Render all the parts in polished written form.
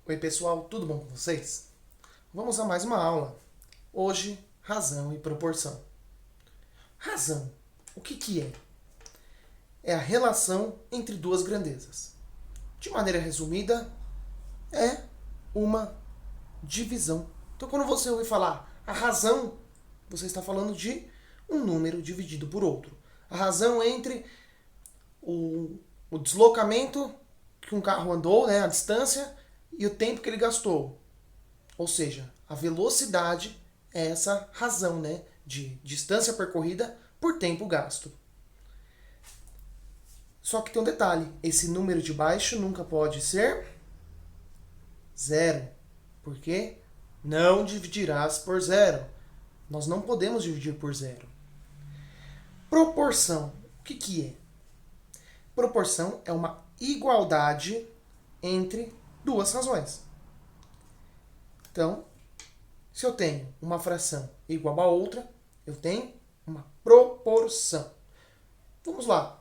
Oi pessoal, tudo bom com vocês? Vamos a mais uma aula. Hoje, razão e proporção. Razão, o que é? É a relação entre duas grandezas. De maneira resumida, é uma divisão. Então quando você ouvir falar a razão, você está falando de um número dividido por outro. A razão entre o deslocamento que um carro andou, a distância, e o tempo que ele gastou. Ou seja, a velocidade é essa razão, de distância percorrida por tempo gasto. Só que tem um detalhe, esse número de baixo nunca pode ser zero, porque não dividirás por zero. Nós não podemos dividir por zero. Proporção, o que é? Proporção é uma igualdade entre duas razões. Então, se eu tenho uma fração igual a outra, eu tenho uma proporção. Vamos lá.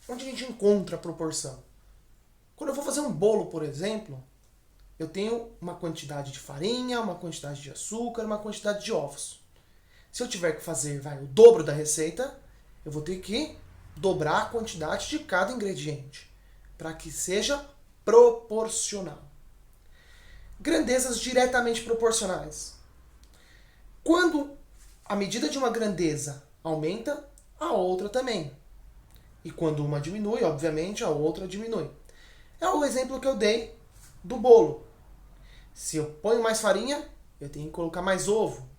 Onde a gente encontra a proporção? Quando eu vou fazer um bolo, por exemplo, eu tenho uma quantidade de farinha, uma quantidade de açúcar, uma quantidade de ovos. Se eu tiver que fazer o dobro da receita, eu vou ter que dobrar a quantidade de cada ingrediente, para que seja proporcional. Grandezas diretamente proporcionais. Quando a medida de uma grandeza aumenta, a outra também. E quando uma diminui, obviamente, a outra diminui. É o exemplo que eu dei do bolo. Se eu ponho mais farinha, eu tenho que colocar mais ovo,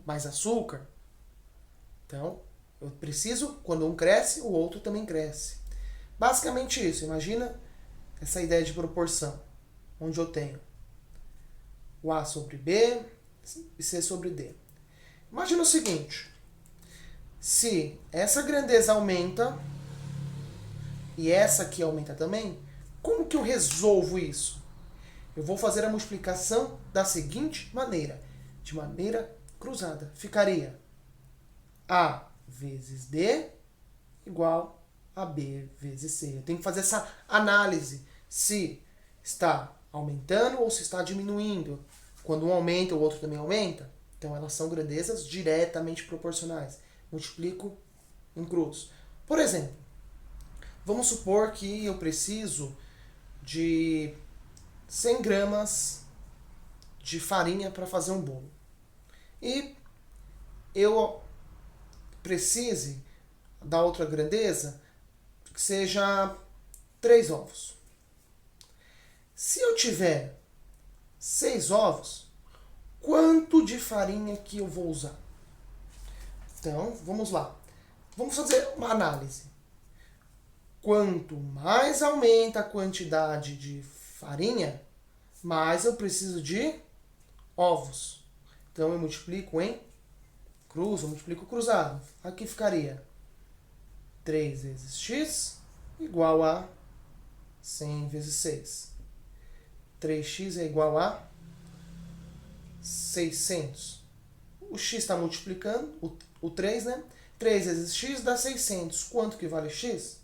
mais açúcar. Então, eu preciso, quando um cresce, o outro também cresce. Basicamente isso. Imagina essa ideia de proporção, onde eu tenho o A sobre B e C sobre D. Imagina o seguinte, se essa grandeza aumenta e essa aqui aumenta também, como que eu resolvo isso? Eu vou fazer a multiplicação da seguinte maneira, de maneira cruzada. Ficaria A vezes D igual a B vezes C. Eu tenho que fazer essa análise, se está aumentando ou se está diminuindo. Quando um aumenta, o outro também aumenta. Então elas são grandezas diretamente proporcionais. Multiplico em cruz. Por exemplo, vamos supor que eu preciso de 100 gramas de farinha para fazer um bolo. E eu precise da outra grandeza que seja 3 ovos. Se eu tiver 6 ovos, quanto de farinha que eu vou usar? Então, vamos lá. Vamos fazer uma análise. Quanto mais aumenta a quantidade de farinha, mais eu preciso de ovos. Então, eu multiplico em cruz, eu multiplico cruzado. Aqui ficaria 3 vezes x igual a 100 vezes 6. 3x é igual a 600. O x está multiplicando, o 3, 3 vezes x dá 600. Quanto que vale x?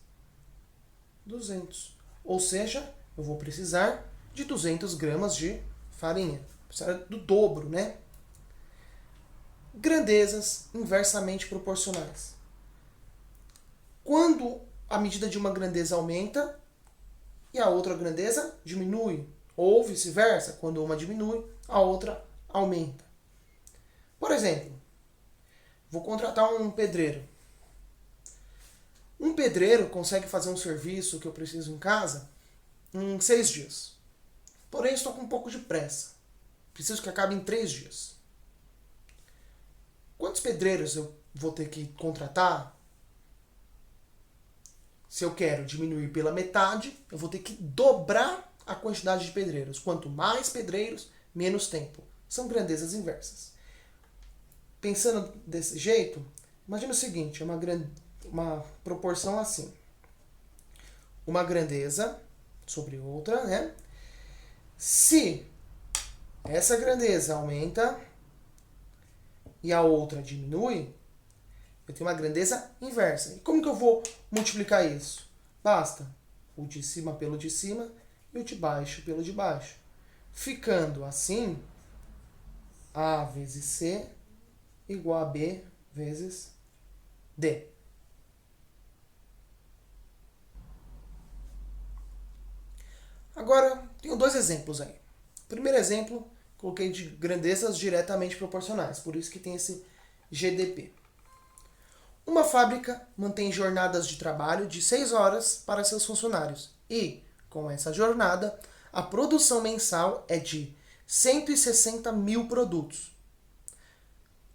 200. Ou seja, eu vou precisar de 200 gramas de farinha. Precisar do dobro, Grandezas inversamente proporcionais. Quando a medida de uma grandeza aumenta e a outra grandeza diminui, ou vice-versa, quando uma diminui, a outra aumenta. Por exemplo, vou contratar um pedreiro. Um pedreiro consegue fazer um serviço que eu preciso em casa em 6 dias. Porém, estou com um pouco de pressa. Preciso que acabe em 3 dias. Quantos pedreiros eu vou ter que contratar? Se eu quero diminuir pela metade, eu vou ter que dobrar a quantidade de pedreiros. Quanto mais pedreiros, menos tempo. São grandezas inversas. Pensando desse jeito, imagina o seguinte, é uma proporção assim. Uma grandeza sobre outra, Se essa grandeza aumenta e a outra diminui, eu tenho uma grandeza inversa. E como que eu vou multiplicar isso? Basta o de cima pelo de cima e o de baixo pelo de baixo. Ficando assim, A vezes C igual a B vezes D. Agora, tenho dois exemplos aí. Primeiro exemplo, coloquei de grandezas diretamente proporcionais, por isso que tem esse GDP. Uma fábrica mantém jornadas de trabalho de 6 horas para seus funcionários e, com essa jornada, a produção mensal é de 160 mil produtos.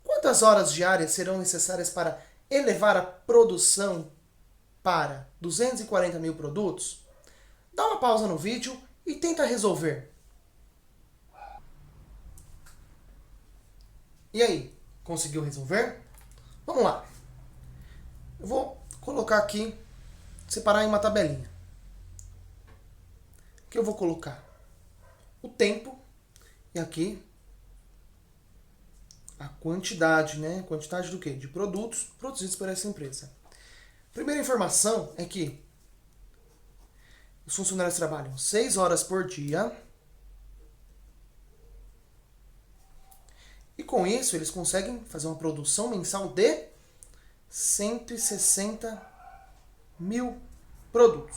Quantas horas diárias serão necessárias para elevar a produção para 240 mil produtos? Dá uma pausa no vídeo e tenta resolver. E aí, conseguiu resolver? Vamos lá. Eu vou colocar aqui, separar em uma tabelinha. Aqui eu vou colocar o tempo e aqui a quantidade, né? Quantidade do quê? De produtos produzidos por essa empresa. Primeira informação é que os funcionários trabalham 6 horas por dia e com isso eles conseguem fazer uma produção mensal de 160 mil produtos.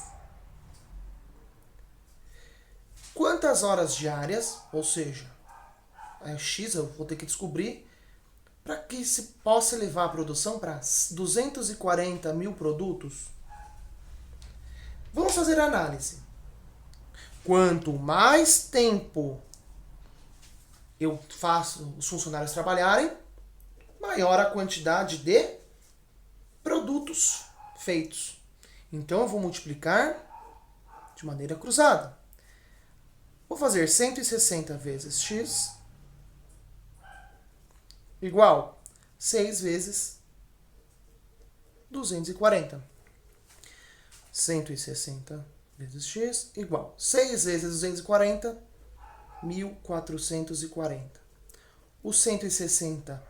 Quantas horas diárias, ou seja, a X eu vou ter que descobrir, para que se possa levar a produção para 240 mil produtos? Vamos fazer a análise. Quanto mais tempo eu faço os funcionários trabalharem, maior a quantidade de produtos feitos. Então eu vou multiplicar de maneira cruzada. Vou fazer 160 vezes x igual 6 vezes 240. 160 vezes x igual 6 vezes 240, 1440. O 160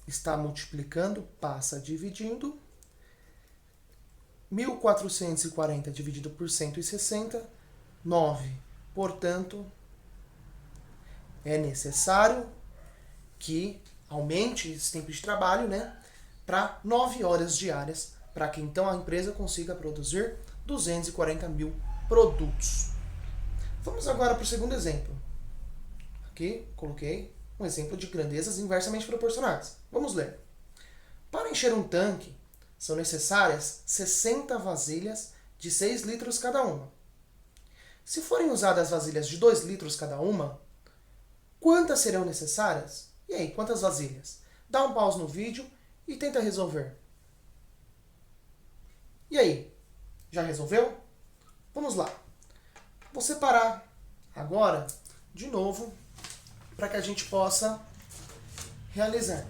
está multiplicando, passa dividindo. 1440 dividido por 160, 9. Portanto, é necessário que aumente esse tempo de trabalho, né, para 9 horas diárias, para que então a empresa consiga produzir 240 mil produtos. Vamos agora para o segundo exemplo. Aqui coloquei um exemplo de grandezas inversamente proporcionais. Vamos ler. Para encher um tanque, são necessárias 60 vasilhas de 6 litros cada uma. Se forem usadas vasilhas de 2 litros cada uma, quantas serão necessárias? E aí, quantas vasilhas? Dá um pause no vídeo e tenta resolver. E aí, já resolveu? Vamos lá. Vou separar agora, de novo, para que a gente possa realizar.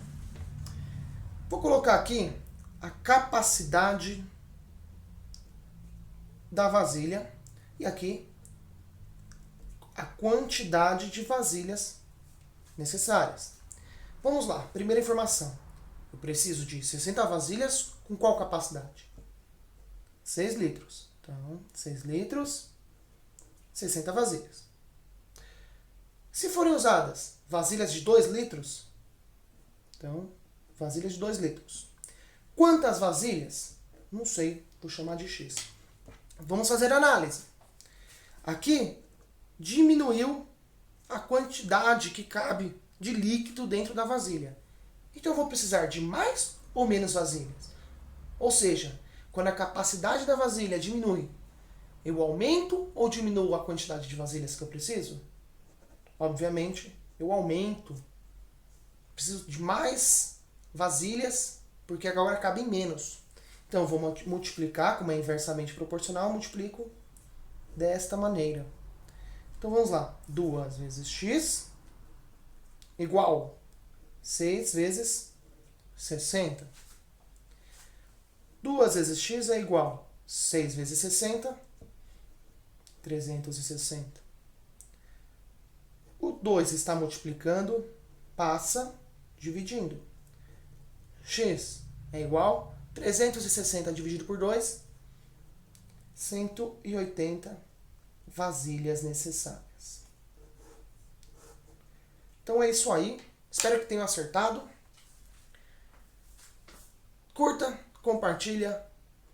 Vou colocar aqui a capacidade da vasilha e aqui a quantidade de vasilhas necessárias. Vamos lá, primeira informação. Eu preciso de 60 vasilhas com qual capacidade? 6 litros. Então, 6 litros, 60 vasilhas. Se forem usadas vasilhas de 2 litros, então, vasilhas de 2 litros. Quantas vasilhas? Não sei, vou chamar de X. Vamos fazer a análise. Aqui, diminuiu a quantidade que cabe de líquido dentro da vasilha. Então eu vou precisar de mais ou menos vasilhas. Ou seja, quando a capacidade da vasilha diminui, eu aumento ou diminuo a quantidade de vasilhas que eu preciso? Obviamente, eu aumento. Preciso de mais vasilhas, porque agora cabem menos. Então eu vou multiplicar, como é inversamente proporcional, eu multiplico desta maneira. Então vamos lá. 2 vezes x igual 6 vezes 60. 2 vezes x é igual 6 vezes 60, 360. O 2 está multiplicando, passa dividindo. X é igual 360 dividido por 2, 180 vasilhas necessárias. Então é isso aí. Espero que tenham acertado. Curta, compartilha,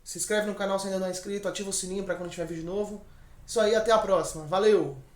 se inscreve no canal se ainda não é inscrito, ativa o sininho para quando tiver vídeo novo. Isso aí, até a próxima. Valeu!